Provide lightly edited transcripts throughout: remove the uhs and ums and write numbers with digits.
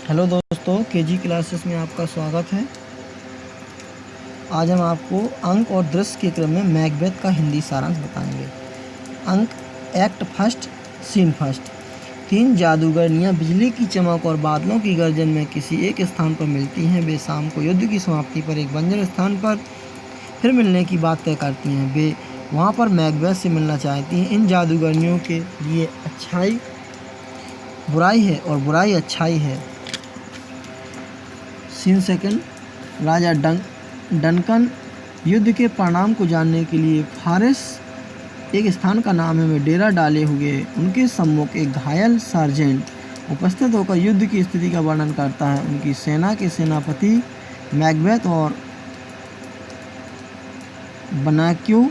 Hello दोस्तों, KG classes में आपका स्वागत है। आज हम आपको अंक और दृश्य के क्रम में मैकबेथ का हिंदी सारांश बताएंगे। अंक एक्ट फर्स्ट, सीन फर्स्ट। 3 जादूगरनियाँ बिजली की चमक और बादलों की गर्जन में किसी एक स्थान पर मिलती हैं। वे शाम को युद्ध की समाप्ति पर एक बंजर स्थान पर फिर मिलने की बात तय करती हैं। वे वहाँ पर मैकबेथ से मिलना चाहती हैं। इन जादूगरनियों के लिए अच्छाई बुराई है और बुराई अच्छाई है। Scene second. राजा डनकन युद्ध के परिणाम को जानने के लिए फारेस एक स्थान का नाम है में डेरा डाले हुए। उनके सम्मुख एक घायल सार्जेंट उपस्थित होकर युद्ध की स्थिति का वर्णन करता है। उनकी सेना के सेनापति मैकबेथ और बनाक्यू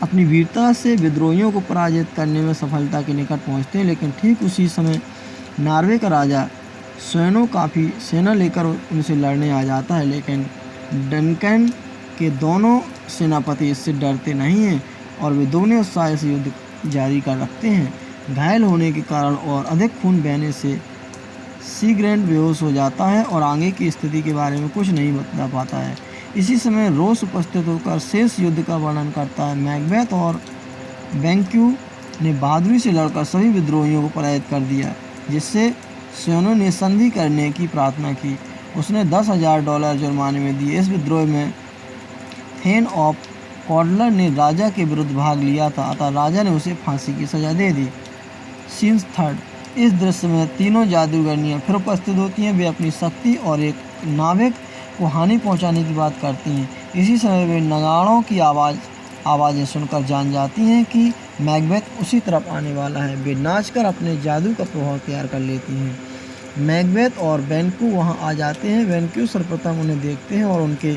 अपनी वीरता से विद्रोहियों को पराजित करने में सफलता के निकट पहुंचते हैं, लेकिन ठीक उसी समय नॉर्वे का राजा स्वयं काफ़ी सेना लेकर उनसे लड़ने आ जाता है, लेकिन डनकन के दोनों सेनापति इससे डरते नहीं हैं और वे दोनों उत्साह से युद्ध जारी कर रखते हैं। घायल होने के कारण और अधिक खून बहने से सीग्रैंड बेहोश हो जाता है और आगे की स्थिति के बारे में कुछ नहीं बता पाता है। इसी समय रोस उपस्थित होकर शेष युद्ध का वर्णन करता है। मैकबेथ और बैंक्यू ने बहादुरी से लड़कर सभी विद्रोहियों को पराजित कर दिया, जिससे स्वयं ने संधि करने की प्रार्थना की। उसने $10,000 जुर्माने में दिए। इस विद्रोह में थेन ऑफ कॉडलर ने राजा के विरुद्ध भाग लिया था, अतः राजा ने उसे फांसी की सजा दे दी। Scene third. इस दृश्य में तीनों जादूगरनियाँ फिर उपस्थित होती हैं। वे अपनी शक्ति और एक नाविक को हानि पहुंचाने की बात करती हैं। इसी समय वे नगाड़ों की आवाज़ें सुनकर जान जाती हैं कि मैकबेथ उसी तरफ आने वाला है। वे नाचकर अपने जादू का प्रभाव तैयार कर लेती हैं। मैकबेथ और बैंक्यू वहां आ जाते हैं। बैंक्यू सर्वप्रथम उन्हें देखते हैं और उनके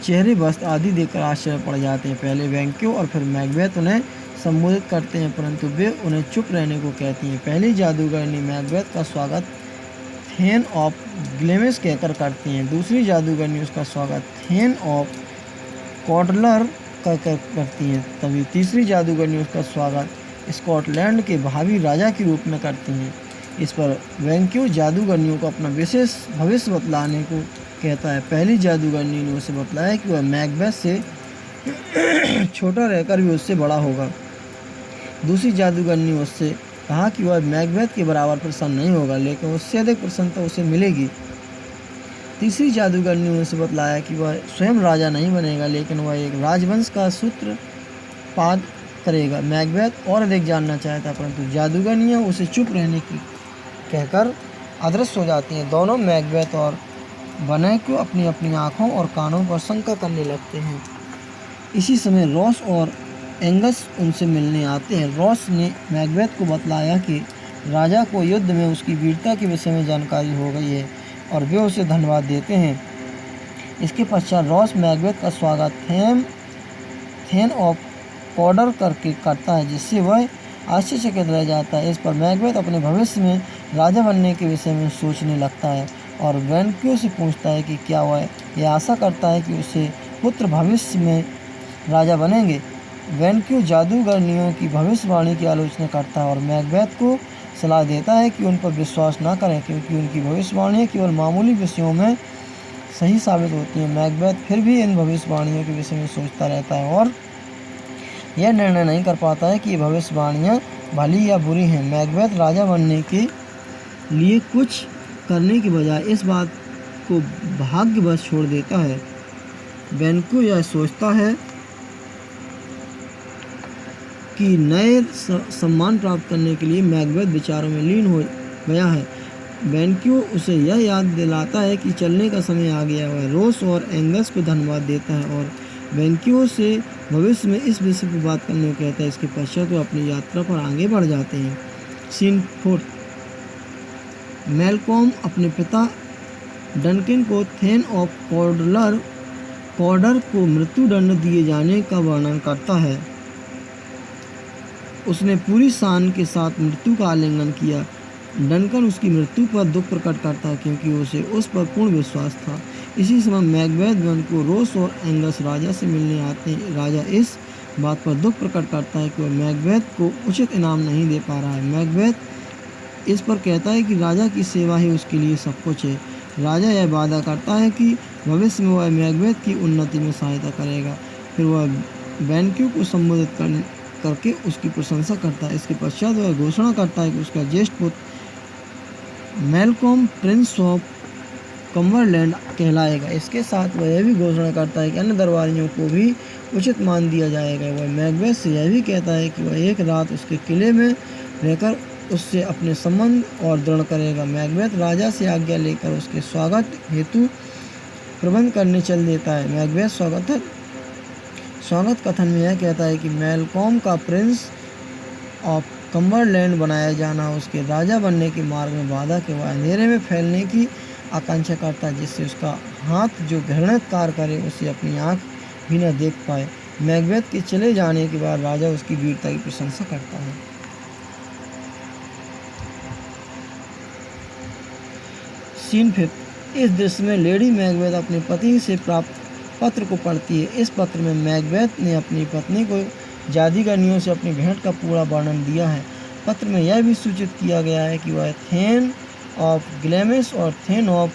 चेहरे वस्त्र आदि देखकर आश्चर्य पड़ जाते हैं। पहले बैंक्यू और फिर मैकबेथ उन्हें संबोधित करते हैं, परंतु वे उन्हें चुप रहने को कहती हैं। पहली जादूगरनी मैकबेथ का स्वागत थेन ऑफ ग्लेमिस कहकर करती हैं। दूसरी जादूगरनी उसका स्वागत थेन ऑफ कॉडलर कहकर करती हैं। तभी तीसरी जादूगरनी उसका स्वागत स्कॉटलैंड के भावी राजा के रूप में करती हैं। इस पर बैंक्यू जादूगरनियों को अपना विशेष भविष्य बतलाने को कहता है। पहली जादूगरनी ने उसे बतलाया कि वह मैकबेथ से छोटा रहकर भी उससे बड़ा होगा। दूसरी जादूगरनी ने उससे कहा कि वह मैकबेथ के बराबर प्रसन्न नहीं होगा, लेकिन उससे अधिक प्रसन्नता उसे मिलेगी। तीसरी जादूगरनी ने उसे बतलाया कि वह स्वयं राजा नहीं बनेगा, लेकिन वह एक राजवंश का सूत्रपात करेगा। मैकबेथ और अधिक जानना चाहता, परंतु जादूगरनियाँ उसे चुप रहने की कहकर अदृश्य हो जाती हैं। दोनों मैकबेथ और बनाक्यू अपनी अपनी आँखों और कानों पर शंका करने लगते हैं। इसी समय रॉस और एंगस उनसे मिलने आते हैं। रॉस ने मैकबेथ को बतलाया कि राजा को युद्ध में उसकी वीरता के विषय में जानकारी हो गई है और वे उसे धन्यवाद देते हैं। इसके पश्चात रॉस मैकबेथ का स्वागत थेन ऑफ कॉडर करके करता है, जिससे वह आश्चर्यचकित रह जाता है। इस पर मैकबेथ अपने भविष्य में राजा बनने के विषय में सोचने लगता है और बैंक्यू से पूछता है कि क्या वह यह आशा करता है कि उसे पुत्र भविष्य में राजा बनेंगे। बैंक्यू जादूगरनियों की भविष्यवाणी की आलोचना करता है और मैकबेथ को सलाह देता है कि उन पर विश्वास न करें, क्योंकि उनकी भविष्यवाणियाँ केवल मामूली विषयों में सही साबित होती हैं। मैकबेथ फिर भी इन भविष्यवाणियों के विषय में सोचता रहता है और यह निर्णय नहीं कर पाता है कि ये भविष्यवाणियाँ भली या बुरी हैं। मैकबेथ राजा बनने के लिए कुछ करने के बजाय इस बात को भाग्यवश छोड़ देता है। बैंक्यू यह सोचता है कि नए सम्मान प्राप्त करने के लिए मैकबेथ विचारों में लीन हो गया है। बैंक्यू उसे यह याद दिलाता है कि चलने का समय आ गया है। रोस और एंगस को धन्यवाद देता है और बैंक्यू से भविष्य में इस विषय पर बात करने को कहता है। इसके पश्चात वो अपनी यात्रा पर आगे बढ़ जाते हैं। Scene fourth. मैलकॉम अपने पिता डनकन को थेन ऑफ कॉडर को मृत्युदंड दिए जाने का वर्णन करता है। उसने पूरी शान के साथ मृत्यु का आलिंगन किया। डनकन उसकी मृत्यु पर दुख प्रकट करता है, क्योंकि उसे उस पर पूर्ण विश्वास था। इसी समय मैकबेथ को रोस और एंगस राजा से मिलने आते हैं। राजा इस बात पर दुख प्रकट करता है कि वह मैकबेथ को उचित इनाम नहीं दे पा रहा है। मैकबेथ इस पर कहता है कि राजा की सेवा ही उसके लिए सब कुछ है। राजा यह वादा करता है कि भविष्य में वह मैकबेथ की उन्नति में सहायता करेगा। फिर वह बैंक्यू को संबोधित करके उसकी प्रशंसा करता है। इसके पश्चात वह घोषणा करता है कि उसका ज्येष्ठ पुत्र मैलकॉम प्रिंस ऑफ कम्बरलैंड कहलाएगा। इसके साथ वह यह भी घोषणा करता है कि अन्य दरबारियों को भी उचित मान दिया जाएगा। वह मैकबेथ से यह भी कहता है कि वह एक रात उसके किले में रहकर उससे अपने संबंध और दृढ़ करेगा। मैकबेथ राजा से आज्ञा लेकर उसके स्वागत हेतु प्रबंध करने चल देता है। मैकबेथ स्वागत कथन में यह कहता है कि मैलकॉम का प्रिंस ऑफ कम्बरलैंड बनाया जाना उसके राजा बनने के मार्ग में बाधा के वह अंधेरे में फैलने की आकांक्षा करता है, जिससे उसका हाथ जो घृणित कार्य करे उसे अपनी आँख भी न देख पाए। मैकबेथ के चले जाने के बाद राजा उसकी वीरता की प्रशंसा करता है। सीन 5। इस दृश्य में लेडी मैकबेथ अपने पति से प्राप्त पत्र को पढ़ती है। इस पत्र में मैकबेथ ने अपनी पत्नी को जादूगरनियों से अपनी भेंट का पूरा वर्णन दिया है। पत्र में यह भी सूचित किया गया है कि वह थेन ऑफ ग्लैमिस और थेन ऑफ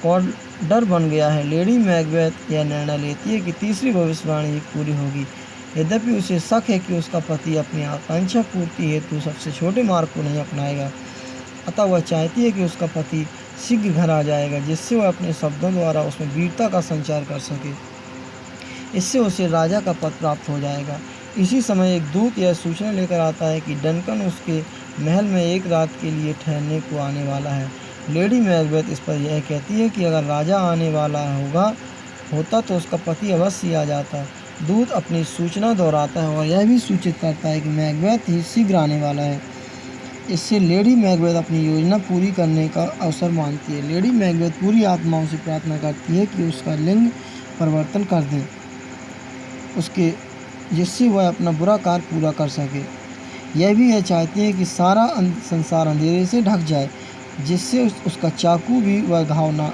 कॉर्डर बन गया है। लेडी मैकबेथ यह निर्णय लेती है कि तीसरी भविष्यवाणी पूरी होगी। यद्यपि उसे शक है कि उसका पति अपनी आकांक्षा पूर्ति हेतु सबसे छोटे मार्ग को नहीं अपनाएगा, अतः वह चाहती है कि उसका पति शीघ्र घर आ जाएगा, जिससे वह अपने शब्दों द्वारा उसमें वीरता का संचार कर सके। इससे उसे राजा का पद प्राप्त हो जाएगा। इसी समय एक दूत यह सूचना लेकर आता है कि डंकन उसके महल में एक रात के लिए ठहरने को आने वाला है। लेडी मैकबेथ इस पर यह कहती है कि अगर राजा आने वाला होता तो उसका पति अवश्य आ जाता। दूत अपनी सूचना दोहराता है और यह भी सूचित करता है कि मैकबेथ ही शीघ्र आने वाला है। इससे लेडी मैकबेथ अपनी योजना पूरी करने का अवसर मानती है। लेडी मैकबेथ पूरी आत्माओं से प्रार्थना करती है कि उसका लिंग परिवर्तन कर दें जिससे वह अपना बुरा कार्य पूरा कर सके। यह भी यह चाहती है कि सारा संसार अंधेरे से ढक जाए, जिससे उसका चाकू भी वह घाव ना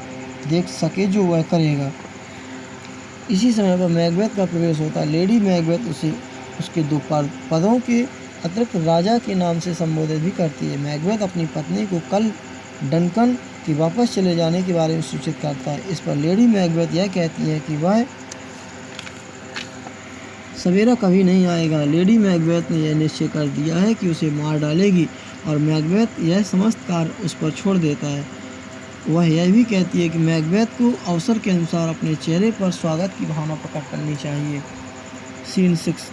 देख सके जो वह करेगा। इसी समय पर मैकबेथ का प्रवेश होता है। लेडी मैकबेथ उसे उसके दो पदों के अतिरिक्त राजा के नाम से संबोधित भी करती है। मैकबेथ अपनी पत्नी को कल डंकन के वापस चले जाने के बारे में सूचित करता है। इस पर लेडी मैकबेथ यह कहती है कि वह सवेरा कभी नहीं आएगा। लेडी मैकबेथ ने यह निश्चय कर दिया है कि उसे मार डालेगी और मैकबेथ यह समस्त कार्य उस पर छोड़ देता है। वह यह भी कहती है कि मैकबेथ को अवसर के अनुसार अपने चेहरे पर स्वागत की भावना प्रकट करनी चाहिए। सीन 6।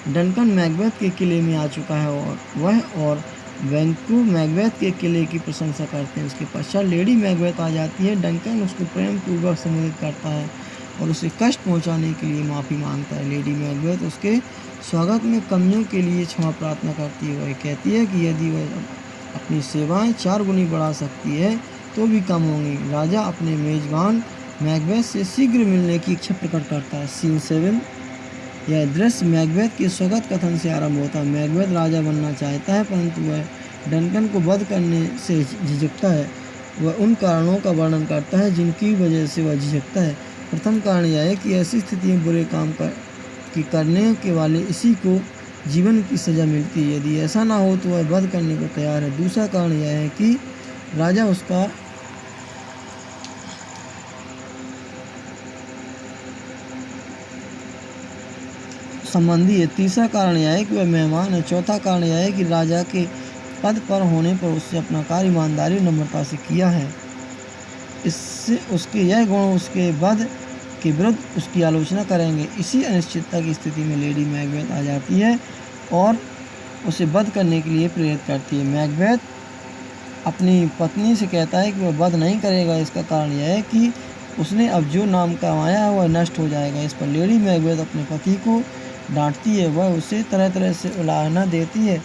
डंकन मैकबेथ के किले में आ चुका है और वह और बैंक्यू मैकबेथ के किले की प्रशंसा करते हैं। उसके पश्चात लेडी मैकबेथ आ जाती है। डंकन उसको प्रेम पूर्वक संबोधित करता है और उसे कष्ट पहुंचाने के लिए माफ़ी मांगता है। लेडी मैकबेथ उसके स्वागत में कमियों के लिए क्षमा प्रार्थना करती है। वह कहती है कि यदि वह अपनी सेवाएं 4 गुनी बढ़ा सकती है तो भी कम होंगी। राजा अपने मेजबान मैकबेथ से शीघ्र मिलने की इच्छा प्रकट करता है। सीन 7। यह दृश्य मैकबेथ के स्वागत कथन से आरंभ होता है। मैकबेथ राजा बनना चाहता है, परंतु वह डंकन को वध करने से झिझकता है। वह उन कारणों का वर्णन करता है जिनकी वजह से वह झिझकता है। प्रथम कारण यह है कि ऐसी स्थिति में बुरे काम करने के वाले इसी को जीवन की सज़ा मिलती है। यदि ऐसा ना हो तो वह वध करने को तैयार है। दूसरा कारण यह है कि राजा उसका संबंधी है। तीसरा कारण यह है कि वह मेहमान है। चौथा कारण यह है कि राजा के पद पर होने पर उससे अपना कार्य ईमानदारी और नम्रता से किया है। इससे उसके यह गुण उसके वध के विरुद्ध उसकी आलोचना करेंगे। इसी अनिश्चितता की स्थिति में लेडी मैकबेथ आ जाती है और उसे वध करने के लिए प्रेरित करती है। मैकबेथ अपनी पत्नी से कहता है कि वह वध नहीं करेगा। इसका कारण यह है कि उसने अब जो नाम कमाया है वह नष्ट हो जाएगा। इस पर लेडी मैकबेथ अपने पति को डांटती है। वह उसे तरह तरह से उलाहना देती है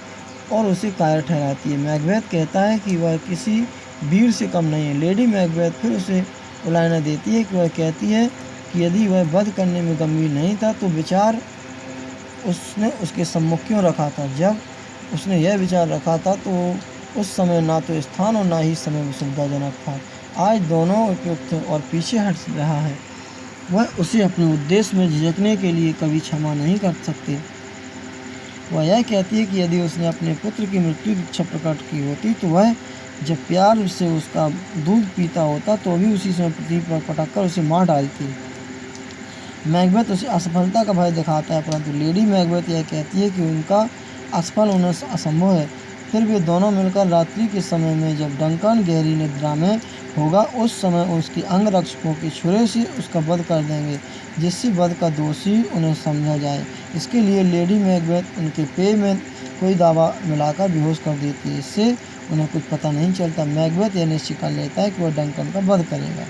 और उसे कायर ठहराती है। मैकबेथ कहता है कि वह किसी वीर से कम नहीं है। लेडी मैकबेथ फिर उसे उलाहना देती है कि वह कहती है कि यदि वह वध करने में गंभीर नहीं था तो विचार उसने उसके सम्मुख क्यों रखा था। जब उसने यह विचार रखा था तो उस समय ना तो स्थान और ना ही समय सुविधाजनक था। आज दोनों उपयुक्त और पीछे हट रहा है। वह उसे अपने उद्देश्य में झिझकने के लिए कभी क्षमा नहीं कर सकते। वह यह कहती है कि यदि उसने अपने पुत्र की मृत्यु की इच्छा प्रकट की होती तो वह जब प्यार से उसका दूध पीता होता तो भी उसी समय पृथ्वी पर पटक कर उसे मार डालती। मैकबेथ उसे असफलता का भय दिखाता है, परंतु लेडी मैकबेथ यह कहती है कि उनका असफल होना असंभव है। फिर वे दोनों मिलकर रात्रि के समय में जब डंकन गहरी निद्रा में होगा उस समय उसके अंगरक्षकों के छुरे से उसका वध कर देंगे, जिससे वध का दोषी उन्हें समझा जाए। इसके लिए लेडी मैकबेथ उनके पेय में कोई दवा मिलाकर बेहोश कर देती है, इससे उन्हें कुछ पता नहीं चलता। मैकबेथ यह निश्चय कर लेता है कि वह डंकन का वध करेगा।